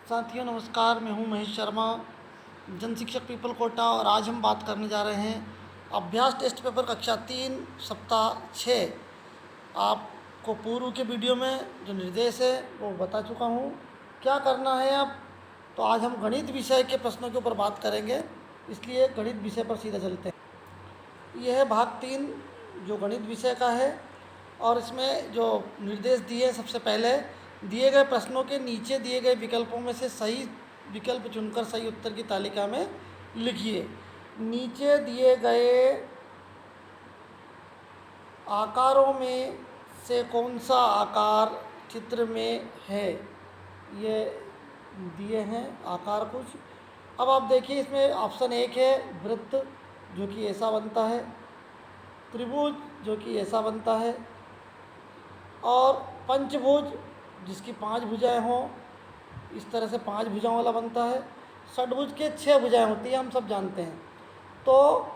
साथियों नमस्कार, मैं हूं महेश शर्मा, जन शिक्षक पीपल कोटा। और आज हम बात करने जा रहे हैं अभ्यास टेस्ट पेपर कक्षा 3 सप्ताह 6। आपको पूर्व के वीडियो में जो निर्देश है वो बता चुका हूं। क्या करना है अब, तो आज हम गणित विषय के प्रश्नों के ऊपर बात करेंगे, इसलिए गणित विषय पर सीधा चलते हैं। यह है भाग 3 जो गणित विषय का है। और इसमें जो निर्देश दिए, सबसे पहले दिए गए प्रश्नों के नीचे दिए गए विकल्पों में से सही विकल्प चुनकर सही उत्तर की तालिका में लिखिए। नीचे दिए गए आकारों में से कौन सा आकार चित्र में है, ये दिए हैं आकार कुछ। अब आप देखिए, इसमें ऑप्शन 1 है वृत्त, जो कि ऐसा बनता है, त्रिभुज जो कि ऐसा बनता है, और पंचभुज जिसकी 5 भुजाएं हों, इस तरह से 5 भुजाओं वाला बनता है। षटभुज के 6 भुजाएं होती हैं, हम सब जानते हैं। तो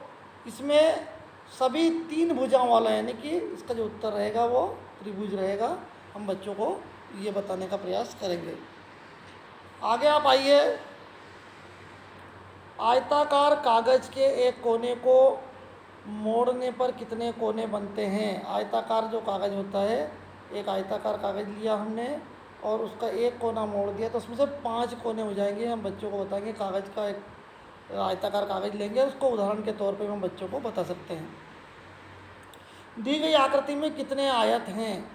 इसमें सभी 3 भुजाओं वाला, यानी कि इसका जो उत्तर रहेगा वो त्रिभुज रहेगा। हम बच्चों को ये बताने का प्रयास करेंगे। आगे आप आइए। आयताकार कागज के एक कोने को मोड़ने पर कितने कोने बनते हैं। आयताकार जो कागज़ होता है, एक आयताकार कागज़ लिया हमने और उसका एक कोना मोड़ दिया, तो उसमें से 5 कोने हो जाएंगे। हम बच्चों को बताएंगे, कागज़ का एक आयताकार कागज़ लेंगे, उसको उदाहरण के तौर पे हम बच्चों को बता सकते हैं। दी गई आकृति में कितने आयत हैं।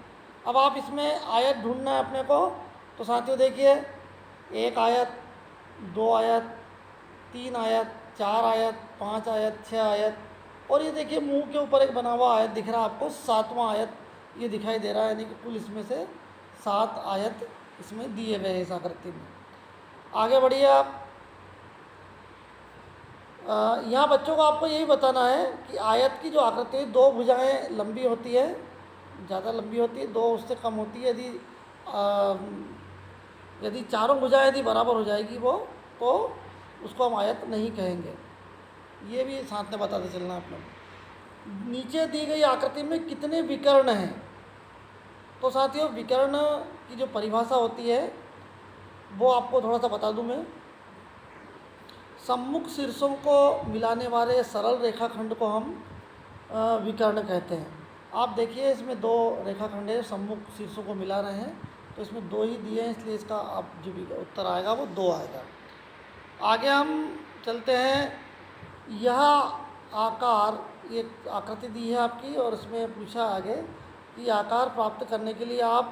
अब आप इसमें आयत ढूंढना है अपने को। तो साथियों देखिए, 1 आयत, 2 आयत, 3 आयत, 4 आयत, 5 आयत, 6 आयत, और ये देखिए मुंह के ऊपर एक बना हुआ आयत दिख रहा है आपको, 7वां आयत ये दिखाई दे रहा है। यानी कि कुल इसमें से 7 आयत इसमें दिए गए हैं इस आकृति में। आगे बढ़िए आप। यहाँ बच्चों को आपको यही बताना है कि आयत की जो आकृति 2 भुजाएं लंबी होती है, ज़्यादा लंबी होती है, 2 उससे कम होती है। यदि चारों भुजाएं यदि बराबर हो जाएगी वो, तो उसको हम आयत नहीं कहेंगे। ये भी साथ में बताते चलना अपने। नीचे दी गई आकृति में कितने विकर्ण हैं। तो साथियों, विकर्ण की जो परिभाषा होती है वो आपको थोड़ा सा बता दूं मैं। सम्मुख शीर्षों को मिलाने वाले सरल रेखाखंड को हम विकर्ण कहते हैं। आप देखिए, इसमें 2 रेखाखंड है, सम्मुख शीर्षों को मिला रहे हैं, तो इसमें 2 ही दिए हैं, इसलिए इसका अब जो भी उत्तर आएगा वो 2 आएगा। आगे हम चलते हैं। यह आकार, एक आकृति दी है आपकी, और इसमें पूछा आगे कि आकार प्राप्त करने के लिए आप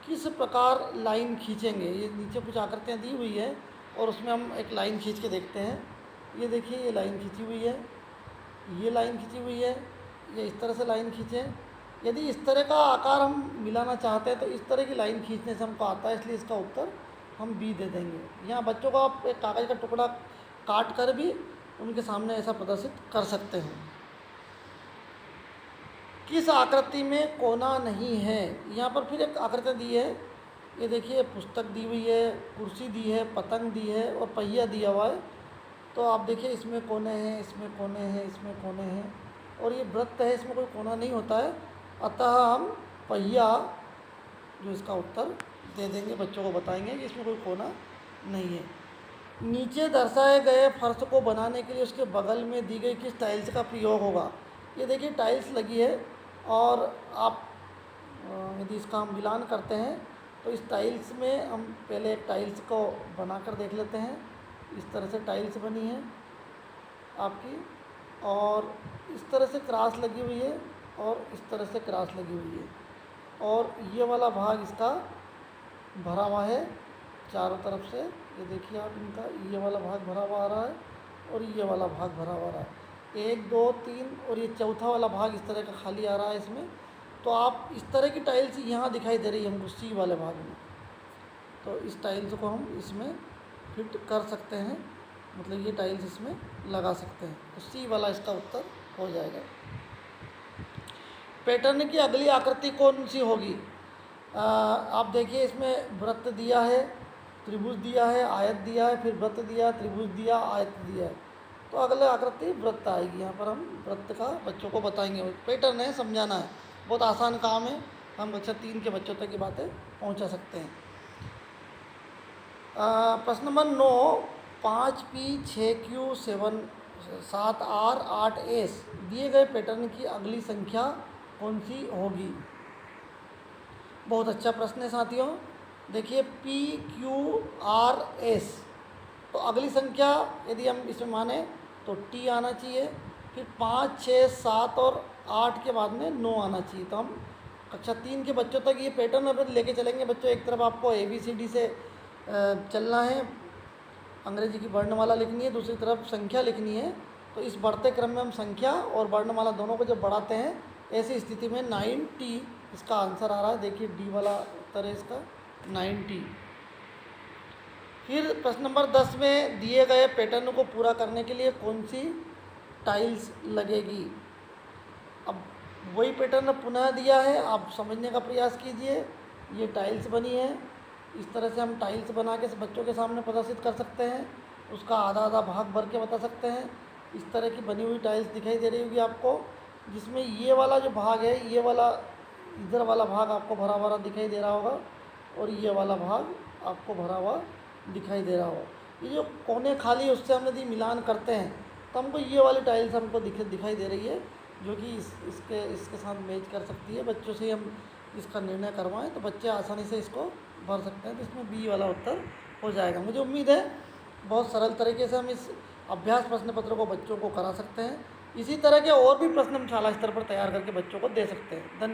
किस प्रकार लाइन खींचेंगे। ये नीचे कुछ आकृतियाँ दी हुई है और उसमें हम एक लाइन खींच के देखते हैं। ये देखिए, ये लाइन खींची हुई है, ये लाइन खींची हुई है, ये इस तरह से लाइन खींचें। यदि इस तरह का आकार हम मिलाना चाहते हैं तो इस तरह की लाइन खींचने से हमको आता है, इसलिए इसका उत्तर हम बी दे देंगे। यहाँ बच्चों को आप एक कागज़ का टुकड़ा काट कर भी उनके सामने ऐसा प्रदर्शित कर सकते हैं। किस आकृति में कोना नहीं है। यहाँ पर फिर एक आकृति दी है, ये देखिए, पुस्तक दी हुई है, कुर्सी दी है, पतंग दी है और पहिया दिया हुआ है। तो आप देखिए, इसमें कोने हैं, इसमें कोने हैं, इसमें कोने हैं, और ये वृत्त है, इसमें कोई कोना नहीं होता है। अतः हम पहिया जो इसका उत्तर दे देंगे, बच्चों को बताएंगे कि इसमें कोई कोना नहीं है। नीचे दर्शाए गए फर्श को बनाने के लिए उसके बगल में दी गई किस टाइल्स का प्रयोग होगा। ये देखिए, टाइल्स लगी है, और आप यदि इसका हम मिलान करते हैं तो इस टाइल्स में हम पहले एक टाइल्स को बनाकर देख लेते हैं। इस तरह से टाइल्स बनी है आपकी, और इस तरह से क्रॉस लगी हुई है, और इस तरह से क्रॉस लगी हुई है, और ये वाला भाग इसका भरा हुआ है चारों तरफ से। ये देखिए आप, इनका ये वाला भाग भरा हुआ आ रहा है और ये वाला भाग भरा हुआ आ रहा है। 1 2 3, और ये चौथा वाला भाग इस तरह का खाली आ रहा है इसमें। तो आप इस तरह की टाइल्स यहाँ दिखाई दे रही है हमको सी वाले भाग में, तो इस टाइल्स को हम इसमें फिट कर सकते हैं, मतलब ये टाइल्स इसमें लगा सकते हैं। तो सी वाला इसका उत्तर हो जाएगा। पैटर्न की अगली आकृति कौन सी होगी। आप देखिए, इसमें वृत्त दिया है, त्रिभुज दिया है, आयत दिया है, फिर वृत्त दिया, त्रिभुज दिया, आयत दिया है। तो अगले आकृति वृत्त आएगी। यहाँ पर हम वृत्त का बच्चों को बताएंगे। पैटर्न है, समझाना है, बहुत आसान काम है, हम कक्षा 3 के बच्चों तक की बातें पहुँचा सकते हैं। प्रश्न नंबर 9, 5P6Q7R8S दिए गए पैटर्न की अगली संख्या कौन सी होगी? बहुत अच्छा प्रश्न है साथियों। देखिए PQRS, तो अगली संख्या यदि हम इसमें माने तो T आना चाहिए, फिर 5, 6, 7 और 8 के बाद में 9 आना चाहिए। तो हम कक्षा 3 के बच्चों तक ये पैटर्न अब लेके चलेंगे बच्चों। एक तरफ आपको ABCD से चलना है, अंग्रेजी की वर्णमाला लिखनी है, दूसरी तरफ संख्या लिखनी है। तो इस बढ़ते क्रम में हम संख्या और वर्णमाला दोनों को जब बढ़ाते हैं, ऐसी स्थिति में 9T इसका आंसर आ रहा है। देखिए डी वाला उत्तर है इसका 9T। फिर प्रश्न नंबर 10 में दिए गए पैटर्न को पूरा करने के लिए कौन सी टाइल्स लगेगी? अब वही पैटर्न पुनः दिया है, आप समझने का प्रयास कीजिए। ये टाइल्स बनी है, इस तरह से हम टाइल्स बना के बच्चों के सामने प्रदर्शित कर सकते हैं, उसका आधा आधा भाग भर के बता सकते हैं। इस तरह की बनी हुई टाइल्स दिखाई दे रही होगी आपको, जिसमें ये वाला जो भाग है, ये वाला इधर वाला भाग आपको भरा भरा दिखाई दे रहा होगा और ये वाला भाग आपको भरा हुआ दिखाई दे रहा होगा। ये जो कोने खाली है उससे हम यदि मिलान करते हैं तो हमको ये वाली टाइल्स हमको दिखाई दे रही है, जो कि इसके साथ मैच कर सकती है। बच्चों से हम इसका निर्णय करवाएं तो बच्चे आसानी से इसको भर सकते हैं। तो इसमें बी वाला उत्तर हो जाएगा। मुझे उम्मीद है बहुत सरल तरीके से हम इस अभ्यास प्रश्न पत्र को बच्चों को करा सकते हैं। इसी तरह के और भी प्रश्न हम शाला स्तर पर तैयार करके बच्चों को दे सकते हैं। धन्यवाद।